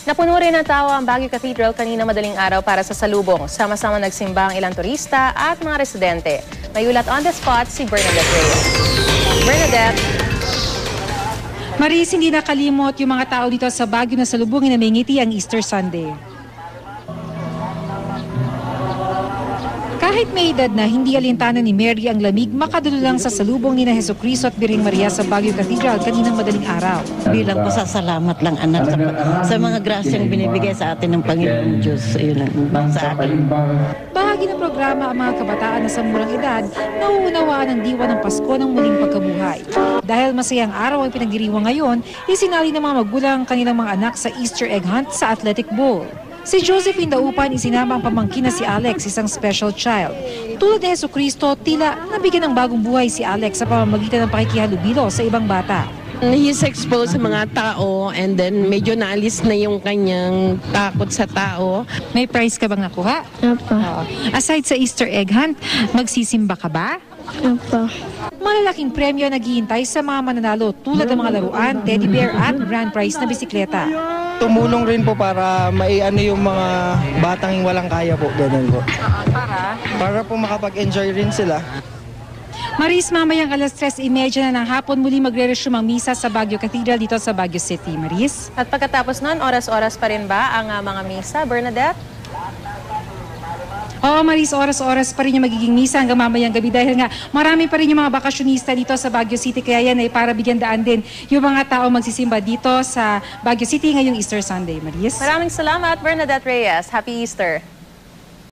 Napuno rin ng tao ang Baguio Cathedral kanina madaling araw para sa salubong. Sama-sama nagsimba ang ilang turista at mga residente. May ulat on the spot si Bernadette Reyes. Bernadette. Maris, hindi nakalimot yung mga tao dito sa Baguio na salubungin na may ngiti ang Easter Sunday. Kahit may edad na, hindi alintana ni Mary ang lamig makadulo lang sa salubong ni na Jesucristo at Birheng Maria sa Baguio Cathedral kaninang madaling araw. Bilang pasasalamat lang anak sa mga grasyang binibigay sa atin ng Panginoong Diyos. Ayun lang sa akin. Bahagi ng programa ang mga kabataan na sa murang edad nauunawaan ang diwa ng Pasko ng muling pagkabuhay. Dahil masayang araw ang pinagdiriwang ngayon, isinali ng mga magulang ang kanilang mga anak sa Easter egg hunt sa Athletic Bowl. Si Josephine Daupan isinama ang pamangkin na si Alex, isang special child. Tulad ni Jesucristo, tila nabigyan ng bagong buhay si Alex sa pamamagitan ng pakikihalubilo sa ibang bata. He's exposed sa mga tao and then medyo naalis na yung kanyang takot sa tao. May prize ka bang nakuha? Opo. Aside sa Easter egg hunt, magsisimba ka ba? Opo. Malalaking premyo naghihintay sa mga mananalo tulad ng mga laruan, teddy bear at grand prize na bisikleta. Tumulong rin po para maiano yung mga batang walang kaya po, ganun po. Para po makapag-enjoy rin sila. Maris, mamayang alas 3:30 na ng hapon muli magre-resume ang misa sa Baguio Cathedral dito sa Baguio City. Maris? At pagkatapos nun, oras-oras pa rin ba ang mga misa, Bernadette? Oo, Maris, oras-oras pa rin yung magiging misa hanggang mamayang gabi dahil nga marami pa rin yung mga bakasyonista dito sa Baguio City. Kaya yan ay para bigyan daan din yung mga tao magsisimba dito sa Baguio City ngayong Easter Sunday, Maris. Maraming salamat, Bernadette Reyes. Happy Easter!